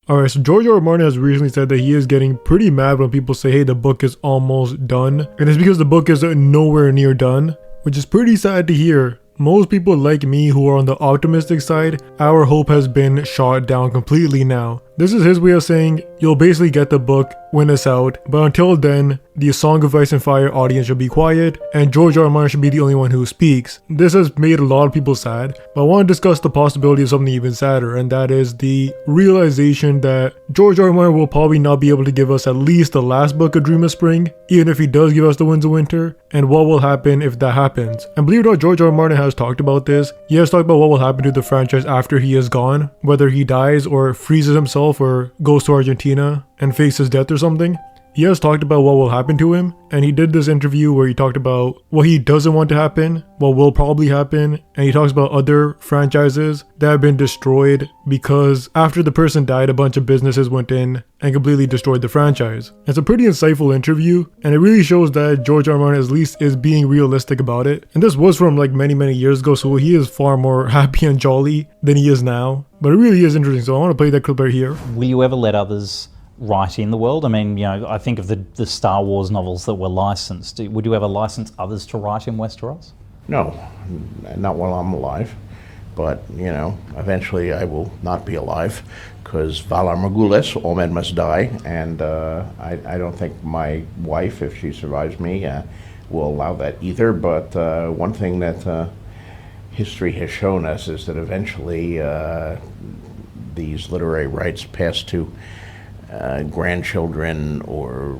Alright, so George R.R. Martin has recently said that he is getting pretty mad when people say, hey, the book is almost done. And it's because the book is nowhere near done, which is pretty sad to hear. Most people like me who are on the optimistic side, our hope has been shot down completely now. This is his way of saying you'll basically get the book when it's out, but until then, the Song of Ice and Fire audience should be quiet, and George R. R. Martin should be the only one who speaks. This has made a lot of people sad, but I want to discuss the possibility of something even sadder, and that is the realization that George R. R. Martin will probably not be able to give us at least the last book, A Dream of Spring, even if he does give us The Winds of Winter, and what will happen if that happens. And believe it or not, George R. R. Martin has talked about this. He has talked about what will happen to the franchise after he is gone, whether he dies or freezes himself or goes to Argentina and faces death or something. He has talked about what will happen to him, and he did this interview where he talked about what he doesn't want to happen, what will probably happen, and he talks about other franchises that have been destroyed because after the person died, a bunch of businesses went in and completely destroyed the franchise. It's a pretty insightful interview, and it really shows that George R. R. Martin at least is being realistic about it. And this was from like many years ago, so he is far more happy and jolly than he is now. But it really is interesting, so I want to play that clip right here. Will you ever let others write in the world? I mean, you know, I think of the Star Wars novels that were licensed. Would you ever license others to write in Westeros? No, not while I'm alive. But, you know, eventually I will not be alive because Valar Morghulis, all men must die. And I don't think my wife, if she survives me, will allow that either. But one thing that history has shown us is that eventually these literary rights pass to grandchildren or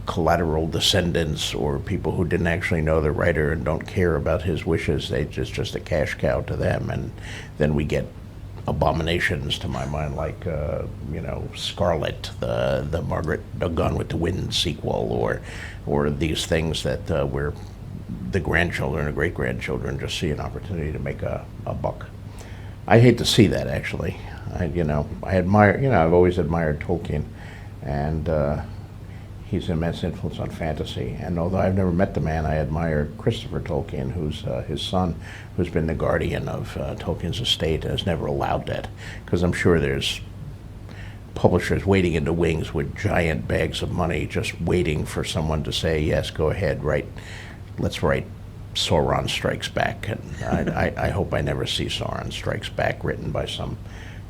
collateral descendants or people who didn't actually know the writer and don't care about his wishes. They just a cash cow to them, and then we get abominations to my mind like you know, Scarlet, the Margaret Gone with the Wind sequel, or these things that where the grandchildren or great grandchildren just see an opportunity to make a buck. I hate to see that, actually. I admire, I've always admired Tolkien, and he's an immense influence on fantasy. And although I've never met the man, I admire Christopher Tolkien, who's his son, who's been the guardian of Tolkien's estate and has never allowed that. Because I'm sure there's publishers waiting in the wings with giant bags of money, just waiting for someone to say, yes, go ahead, let's write Sauron Strikes Back. And I hope I never see Sauron Strikes Back written by some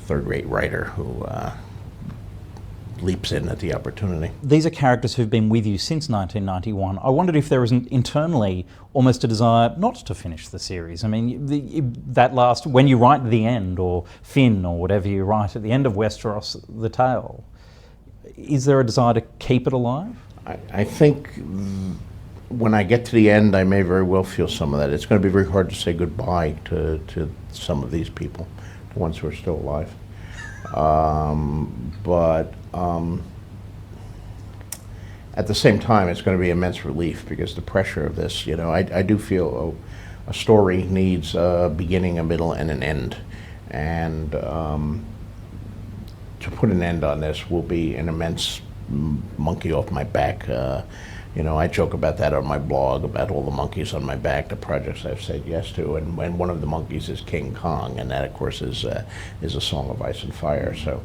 third-rate writer who leaps in at the opportunity. These are characters who've been with you since 1991. I wondered if there isn't internally almost a desire not to finish the series. I mean, when you write the end, or Finn, or whatever you write at the end of Westeros, the tale, is there a desire to keep it alive? I think when I get to the end, I may very well feel some of that. It's going to be very hard to say goodbye to some of these people, the ones who are still alive. But at the same time, it's going to be immense relief because the pressure of this, I do feel a story needs a beginning, a middle, and an end. And to put an end on this will be an immense monkey off my back. I joke about that on my blog, about all the monkeys on my back, the projects I've said yes to, and one of the monkeys is King Kong, and that, of course, is a Song of Ice and Fire. So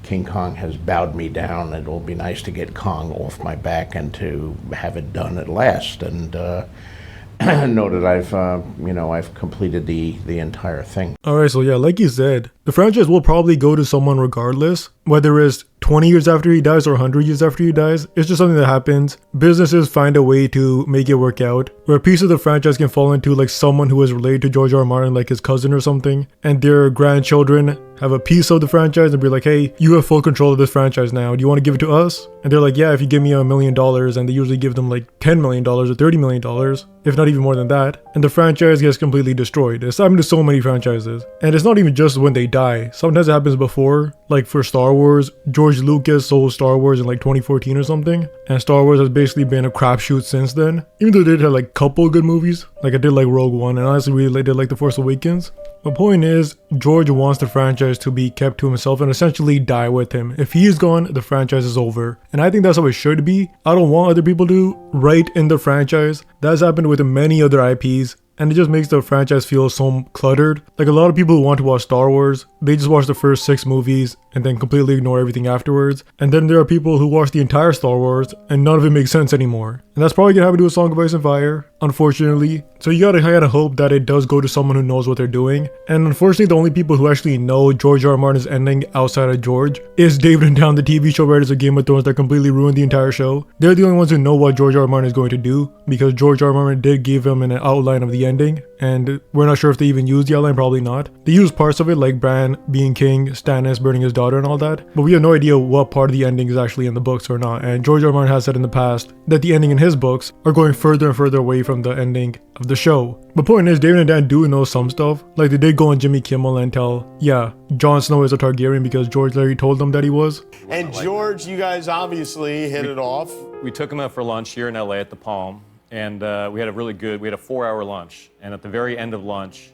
King Kong has bowed me down, and it will be nice to get Kong off my back and to have it done at last, and know that I've completed the entire thing. Alright, so yeah, like you said, the franchise will probably go to someone regardless, whether it's 20 years after he dies or 100 years after he dies. It's just something that happens. Businesses find a way to make it work out, where a piece of the franchise can fall into like someone who is related to George R. R. Martin, like his cousin or something, and their grandchildren have a piece of the franchise and be like, hey, you have full control of this franchise now. Do you want to give it to us? And they're like, yeah, if you give me $1 million, and they usually give them like $10 million or $30 million, if not even more than that. And the franchise gets completely destroyed. It's happened to so many franchises. And it's not even just when they die. Sometimes it happens before. Like for Star Wars, George Lucas sold Star Wars in like 2014 or something. And Star Wars has basically been a crapshoot since then. Even though they did have like a couple good movies. Like I did like Rogue One, and honestly really did like The Force Awakens. The point is, George wants the franchise to be kept to himself and essentially die with him. If he is gone, the franchise is over. And I think that's how it should be. I don't want other people to write in the franchise. That's happened with many other IPs. And it just makes the franchise feel so cluttered. Like a lot of people who want to watch Star Wars they just watch the first 6 movies and then completely ignore everything afterwards. And then there are people who watch the entire Star Wars and none of it makes sense anymore. And that's probably gonna happen to A Song of Ice and Fire, unfortunately. So you gotta hope that it does go to someone who knows what they're doing. And unfortunately, the only people who actually know George R. R. Martin's ending outside of George is David and Dan, the TV show writers of Game of Thrones that completely ruined the entire show. They're the only ones who know what George R. R. Martin is going to do, because George R. R. Martin did give him an outline of the ending, and we're not sure if they even used the outline, probably not. They used parts of it, like Bran being king, Stannis burning his daughter and all that, but we have no idea what part of the ending is actually in the books or not. And George R. R. Martin has said in the past that the ending in his books are going further and further away from the ending of the show. But point is, David and Dan do know some stuff. Like, they did go on Jimmy Kimmel and tell, yeah, Jon Snow is a Targaryen because George Larry told them that he was. And George, you guys obviously hit it off. We took him out for lunch here in LA at the Palm, and we had a 4-hour lunch. And at the very end of lunch,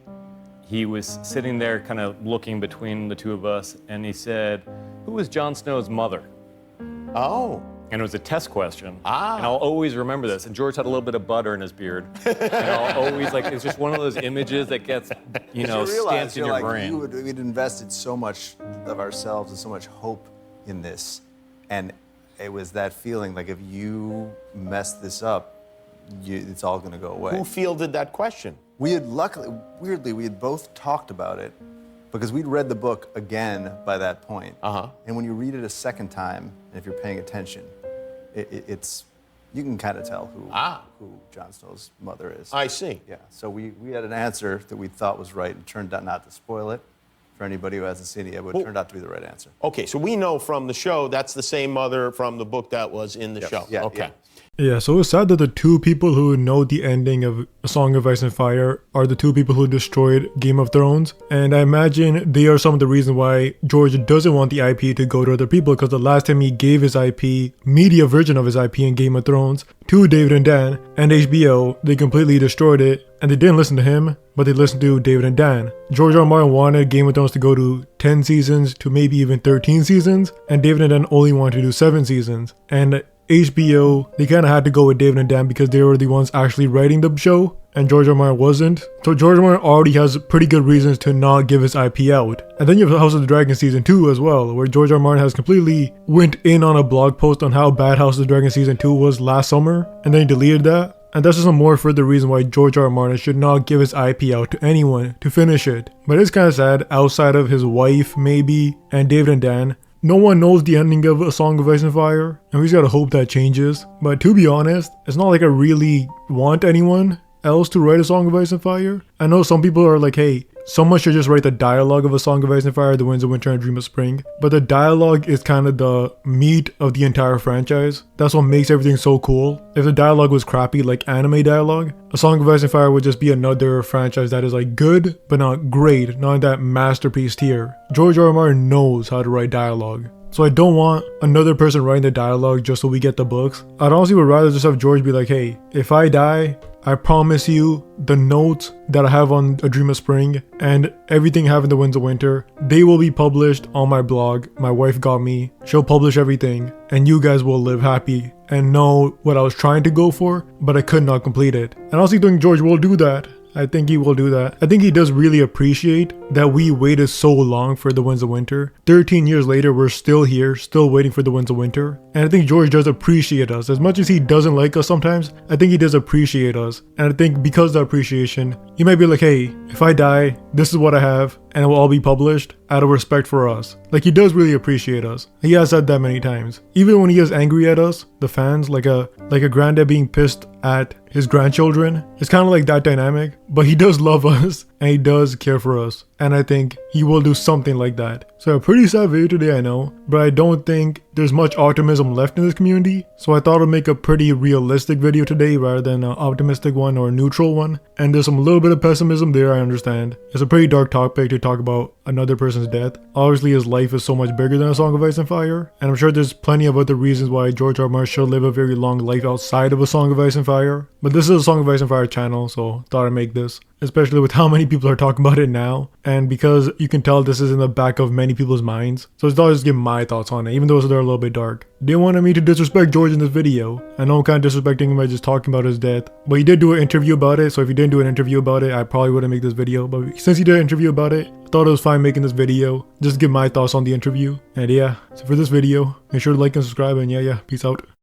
he was sitting there kind of looking between the two of us, and he said, "Who was Jon Snow's mother?" Oh. And it was a test question. Ah. And I'll always remember this. And George had a little bit of butter in his beard. And I'll always, like, it's just one of those images that gets, stamped in your brain. We'd invested so much of ourselves and so much hope in this. And it was that feeling, like, if you mess this up, it's all going to go away. Who fielded that question? We had weirdly, we had both talked about it because we'd read the book again by that point. Uh-huh. And when you read it a second time, and if you're paying attention, it's you can kind of tell who Jon Snow's mother is. I see. Yeah. So we had an answer that we thought was right, and turned out, not to spoil it for anybody who hasn't seen it yet, but it turned out to be the right answer. Okay, so we know from the show that's the same mother from the book that was in the show. Yeah, okay. Yeah, so it's sad that the 2 people who know the ending of A Song of Ice and Fire are the 2 people who destroyed Game of Thrones. And I imagine they are some of the reasons why George doesn't want the IP to go to other people, because the last time he gave his IP, media version of his IP in Game of Thrones, to David and Dan and HBO, they completely destroyed it. And they didn't listen to him, but they listened to David and Dan. George R. R. Martin wanted Game of Thrones to go to 10 seasons to maybe even 13 seasons, and David and Dan only wanted to do 7 seasons. And HBO, they kind of had to go with David and Dan because they were the ones actually writing the show, and George R. R. Martin wasn't. So George R. R. Martin already has pretty good reasons to not give his IP out. And then you have House of the Dragon Season 2 as well, where George R. R. Martin has completely went in on a blog post on how bad House of the Dragon Season 2 was last summer, and then he deleted that. And that's just a more further reason why George R. R. Martin should not give his IP out to anyone to finish it. But it's kind of sad, outside of his wife maybe, and David and Dan, no one knows the ending of A Song of Ice and Fire, and we just gotta hope that changes. But to be honest, it's not like I really want anyone else to write A Song of Ice and Fire. I know some people are like, hey, someone should just write the dialogue of A Song of Ice and Fire, The Winds of Winter and Dream of Spring. But the dialogue is kind of the meat of the entire franchise. That's what makes everything so cool. If the dialogue was crappy, like anime dialogue, A Song of Ice and Fire would just be another franchise that is like good, but not great, not in that masterpiece tier. George R. R. Martin knows how to write dialogue. So I don't want another person writing the dialogue just so we get the books. I'd honestly would rather just have George be like, hey, if I die, I promise you the notes that I have on A Dream of Spring and everything I have in The Winds of Winter, they will be published on my blog. My wife got me. She'll publish everything and you guys will live happy and know what I was trying to go for, but I could not complete it. And I honestly think George will do that. I think he will do that. I think he does really appreciate that we waited so long for The Winds of Winter. 13 years later, we're still here, still waiting for The Winds of Winter. And I think George does appreciate us. As much as he doesn't like us sometimes, I think he does appreciate us. And I think because of the appreciation, he might be like, hey, if I die, this is what I have, and it will all be published out of respect for us. Like, he does really appreciate us. He has said that many times. Even when he is angry at us, the fans, like a granddad being pissed at his grandchildren. It's kind of like that dynamic, but he does love us and he does care for us. And I think he will do something like that. So a pretty sad video today, I know, but I don't think there's much optimism left in this community. So I thought I'd make a pretty realistic video today rather than an optimistic one or a neutral one. And there's some little bit of pessimism there, I understand. It's a pretty dark topic to talk about another person's death. Obviously his life is so much bigger than A Song of Ice and Fire. And I'm sure there's plenty of other reasons why George R. R. Martin should live a very long life outside of A Song of Ice and Fire. But this is A Song of Ice and Fire channel, so thought I'd make this. especially with how many people are talking about it now, and because you can tell this is in the back of many people's minds. So I thought I'd just give my thoughts on it, even though they're a little bit dark. They wanted me to disrespect George in this video. I know I'm kind of disrespecting him by just talking about his death, but he did do an interview about it, so if he didn't do an interview about it, I probably wouldn't make this video. But since he did an interview about it, I thought it was fine making this video, just give my thoughts on the interview. And yeah, so for this video, make sure to like and subscribe, and yeah, peace out.